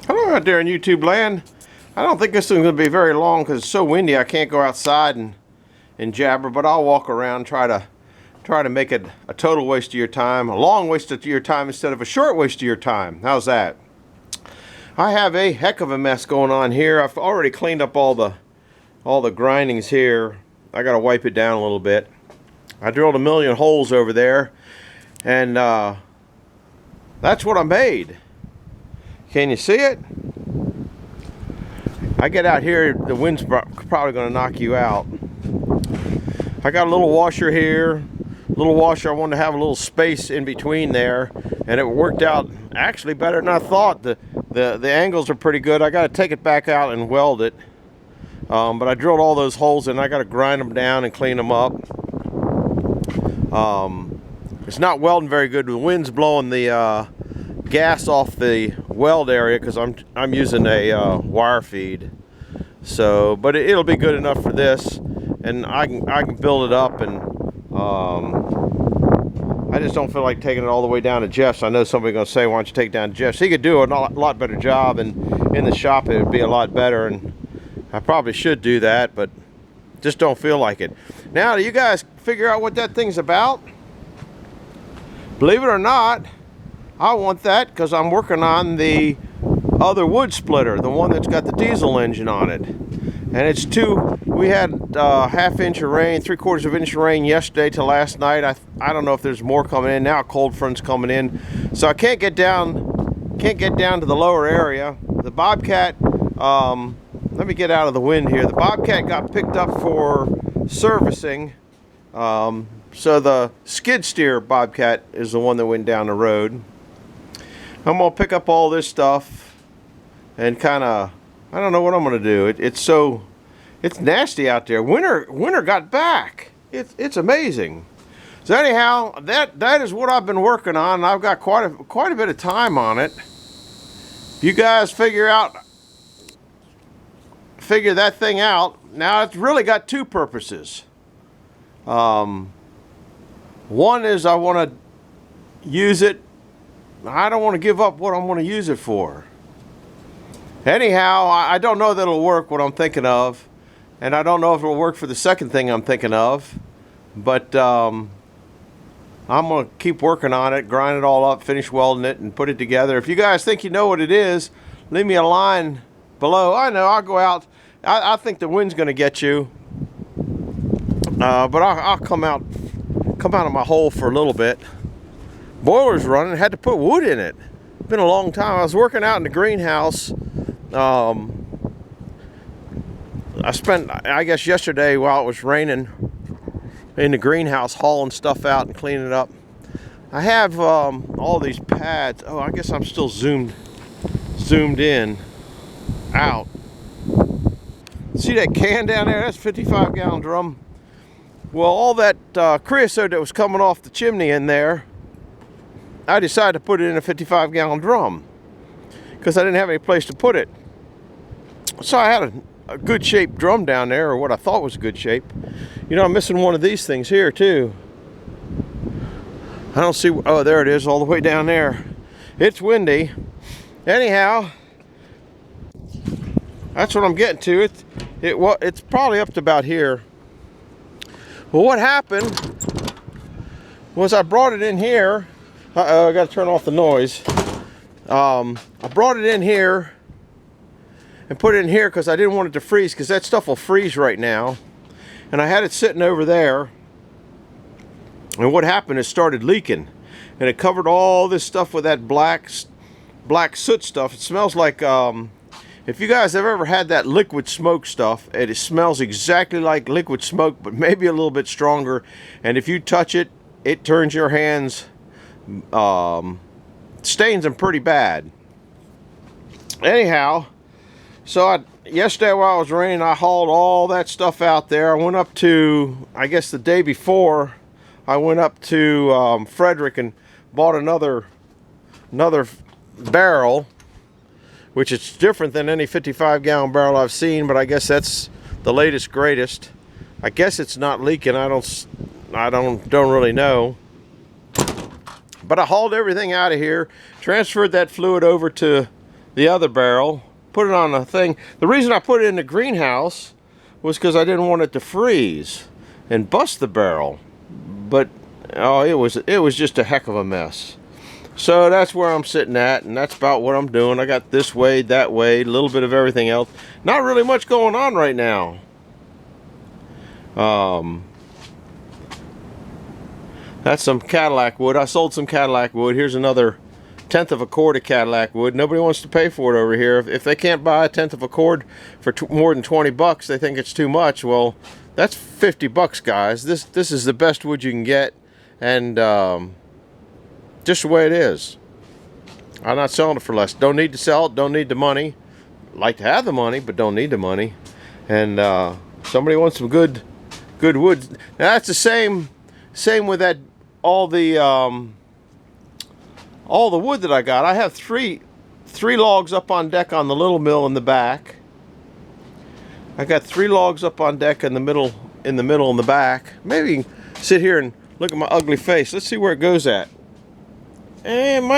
Hello out there in YouTube land. I don't think this thing's going to be very long because it's so windy I can't go outside and jabber, but I'll walk around, try to make it a total waste of your time, a long waste of your time instead of a short waste of your time. How's that? I have a heck of a mess going on here. I've already cleaned up all the grindings here. I got to wipe it down a little bit. I drilled a million holes over there, and that's what I made. Can you see it? I get out here, the wind's probably going to knock you out. I got a little washer here, little washer. I wanted to have a little space in between there, and it worked out actually better than I thought. The angles are pretty good. I got to take it back out and weld it, but I drilled all those holes in. I got to grind them down and clean them up. It's not welding very good. The wind's blowing the gas off the weld area because I'm using a wire feed. So, but it'll be good enough for this, and I can build it up. And I just don't feel like taking it all the way down to Jeff's. I know somebody's going to say, "Why don't you take it down to Jeff's?" He could do a lot better job, and in the shop it would be a lot better. And I probably should do that, but just don't feel like it. Now, do you guys figure out what that thing's about? Believe it or not, I want that because I'm working on the other wood splitter, the one that's got the diesel engine on it. And it's we had half inch of rain, 3/4 of an inch of rain yesterday to last night. I don't know if there's more coming in now. A cold front's coming in, so I can't get down to the lower area. The Bobcat, let me get out of the wind here. The Bobcat got picked up for servicing. So the skid steer Bobcat is the one that went down the road. I'm gonna pick up all this stuff and kind of, I don't know what I'm gonna do. It's nasty out there. Winter got back. It's amazing. So anyhow, that is what I've been working on. I've got quite a bit of time on it. You guys figure that thing out. Now it's really got two purposes. One is I want to use it. I don't want to give up what I'm going to use it for. Anyhow, I don't know that it'll work what I'm thinking of, and I don't know if it'll work for the second thing I'm thinking of, but I'm going to keep working on it, grind it all up, finish welding it, and put it together. If you guys think you know what it is, leave me a line below. I know, I'll go out. I think the wind's going to get you, but I'll come out of my hole for a little bit. Boiler's running, had to put wood in it. Been a long time. I was working out in the greenhouse. I spent, I guess yesterday while it was raining in the greenhouse, hauling stuff out and cleaning it up. I have all these pads. Oh, I guess I'm still zoomed in out. See that can down there? That's a 55-gallon drum. Well, all that creosote that was coming off the chimney in there, I decided to put it in a 55-gallon drum because I didn't have any place to put it. So I had a good shaped drum down there, or what I thought was a good shape. You know, I'm missing one of these things here too. I don't see, oh, there it is, all the way down there. It's windy. Anyhow, that's what I'm getting to. It's probably up to about here. Well, what happened was I brought it in here. I got to turn off the noise. I brought it in here and put it in here because I didn't want it to freeze, because that stuff will freeze right now. And I had it sitting over there. And what happened is it started leaking. And it covered all this stuff with that black soot stuff. It smells like, if you guys have ever had that liquid smoke stuff, it smells exactly like liquid smoke, but maybe a little bit stronger. And if you touch it, it turns your hands, stains them pretty bad. Anyhow, so yesterday while it was raining, I hauled all that stuff out there. I went up to, I guess the day before, I went up to Frederick and bought another barrel, which is different than any 55-gallon barrel I've seen, but I guess that's the latest greatest. I guess it's not leaking. I don't really know. But I hauled everything out of here, transferred that fluid over to the other barrel, put it on a thing. The reason I put it in the greenhouse was because I didn't want it to freeze and bust the barrel. But oh, it was just a heck of a mess. So that's where I'm sitting at, and that's about what I'm doing. I got this way, that way, a little bit of everything else. Not really much going on right now. That's some Cadillac wood. I sold some Cadillac wood. Here's another 1/10 of a cord of Cadillac wood. Nobody wants to pay for it over here. If they can't buy a 1/10 of a cord for more than 20 bucks, they think it's too much. Well, that's 50 bucks, guys. This is the best wood you can get, and just the way it is. I'm not selling it for less. Don't need to sell it. Don't need the money. Like to have the money, but don't need the money. And somebody wants some good wood. Now, that's the same with that all the wood that I got. I have three logs up on deck on the little mill in the back. I got 3 logs up on deck in the middle in the back. Maybe you can sit here and look at my ugly face. Let's see where it goes at. And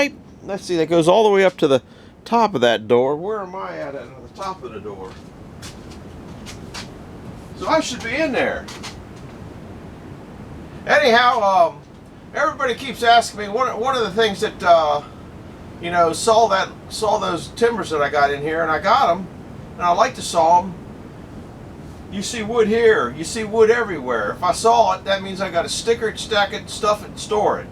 let's see, that goes all the way up to the top of that door. Where am I at the top of the door? So I should be in there. Anyhow, everybody keeps asking me, one of the things that you know, saw those timbers that I got in here, and I got them, and I like to saw them. You see wood here, you see wood everywhere. If I saw it, that means I got to sticker it, stack it, stuff it, and store it.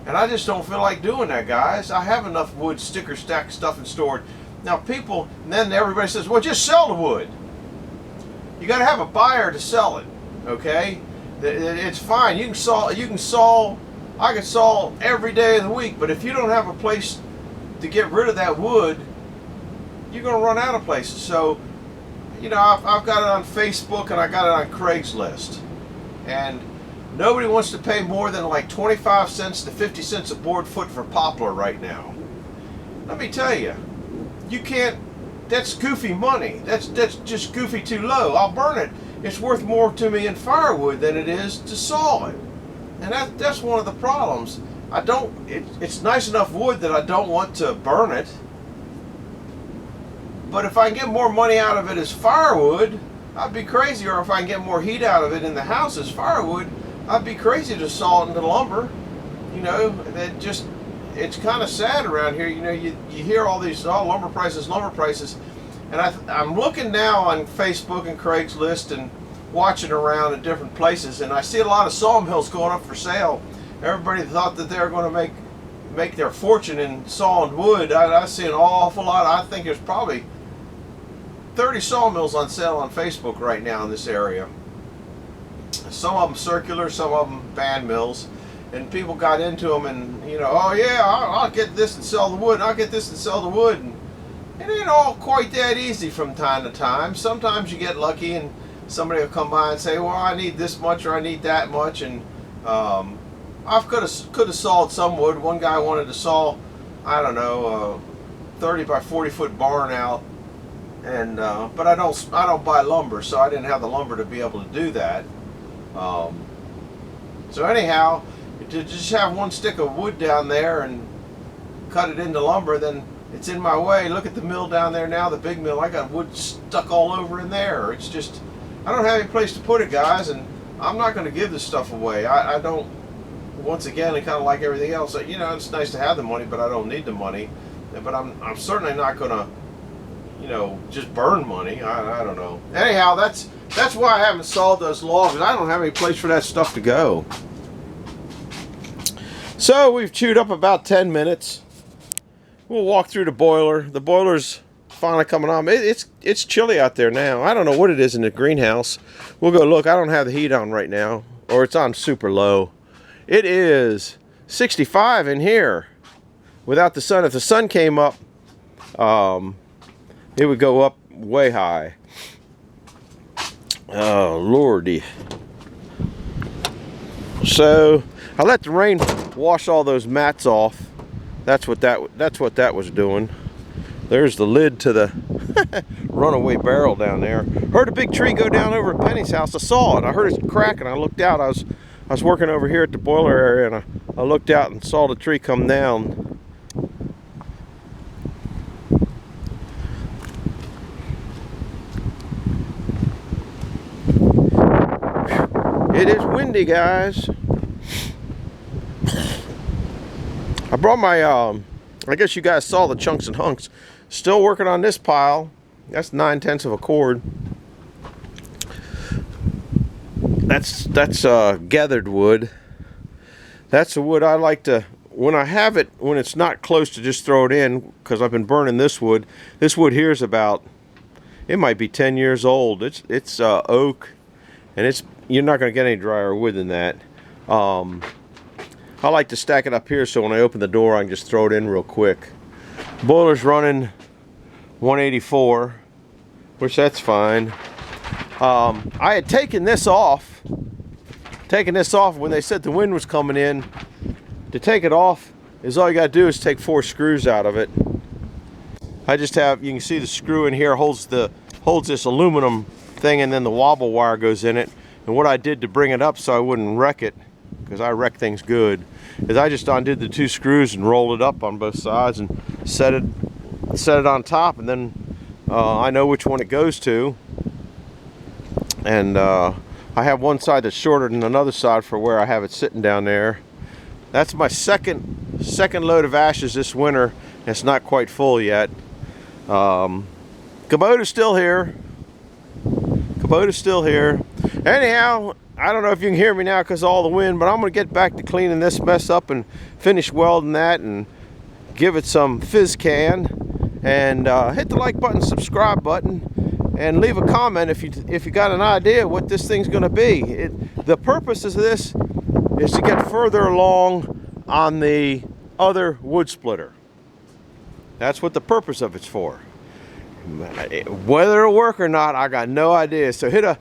And I just don't feel like doing that, guys. I have enough wood, sticker, stack, stuff, and stored. Now and then everybody says, well, just sell the wood. You got to have a buyer to sell it, okay? It's fine. I can saw every day of the week, but if you don't have a place to get rid of that wood, you're going to run out of places. So, you know, I've got it on Facebook and I got it on Craigslist. And nobody wants to pay more than like 25 cents to 50 cents a board foot for poplar right now. Let me tell you, you can't, that's goofy money. That's just goofy too low. I'll burn it. It's worth more to me in firewood than it is to saw it. And that's one of the problems. It's nice enough wood that I don't want to burn it. But if I can get more money out of it as firewood, I'd be crazy. Or if I can get more heat out of it in the house as firewood, I'd be crazy to saw it into lumber. You know, it's kind of sad around here. You know, you hear all these lumber prices, and I'm looking now on Facebook and Craigslist and watching around at different places, and I see a lot of sawmills going up for sale. Everybody thought that they were going to make their fortune in sawing wood. I see an awful lot. I think there's probably 30 sawmills on sale on Facebook right now in this area. Some of them circular, some of them band mills, and people got into them, and you know, oh yeah, I'll get this and sell the wood. I'll get this and sell the wood. And it ain't all quite that easy from time to time. Sometimes you get lucky, and somebody will come by and say, well, I need this much or I need that much, and I could have sawed some wood. One guy wanted to saw, I don't know, 30 by 40 foot barn out, and but I don't buy lumber, so I didn't have the lumber to be able to do that. So anyhow, to just have one stick of wood down there and cut it into lumber, then it's in my way. Look at the mill down there now, the big mill. I got wood stuck all over in there. It's just, I don't have any place to put it, guys, and I'm not going to give this stuff away. I don't, once again, I kind of like everything else. You know, it's nice to have the money, but I don't need the money. But I'm certainly not going to, you know, just burn money. I don't know. Anyhow, that's why I haven't sawed those logs. I don't have any place for that stuff to go. So we've chewed up about 10 minutes. We'll walk through the boiler. The boiler's finally coming on. It's chilly out there now. I don't know what it is in the greenhouse. We'll go look. I don't have the heat on right now, or it's on super low. It is 65 in here without the sun. If the sun came up, it would go up way high. Oh lordy. So I let the rain wash all those mats off. That's what that was doing. There's the lid to the runaway barrel down there. Heard a big tree go down over at Penny's house. I saw it. I heard it crack, and I looked out. I was working over here at the boiler area, and I looked out and saw the tree come down. It is windy, guys. I brought my, I guess you guys saw the chunks and hunks. Still working on this pile. That's 9/10 of a cord. That's gathered wood. That's the wood I like to, when I have it, when it's not close, to just throw it in, because I've been burning this wood. This wood here is about, it might be 10 years old. It's oak, and you're not going to get any drier wood than that. I like to stack it up here so when I open the door I can just throw it in real quick. Boiler's running 184, which that's fine. I had taken this off when they said the wind was coming in. To take it off is all you got to do is take 4 screws out of it. I just have, you can see the screw in here holds this aluminum thing, and then the wobble wire goes in it. And what I did to bring it up so I wouldn't wreck it, because I wreck things good, is I just undid the 2 screws and rolled it up on both sides and set it on top, and then I know which one it goes to. And I have one side that's shorter than another side for where I have it sitting down there. That's my second load of ashes this winter. It's not quite full yet. Kubota's still here. Anyhow, I don't know if you can hear me now because of all the wind, but I'm going to get back to cleaning this mess up and finish welding that and give it some fizz can. And hit the like button, subscribe button, and leave a comment if you got an idea what this thing's going to be. The purpose of this is to get further along on the other wood splitter. That's what the purpose of it's for. Whether it'll work or not, I got no idea. So hit a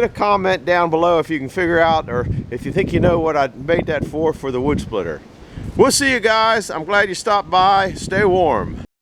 comment down below if you can figure out, or if you think you know what I made that for the wood splitter. We'll see you guys. I'm glad you stopped by. Stay warm.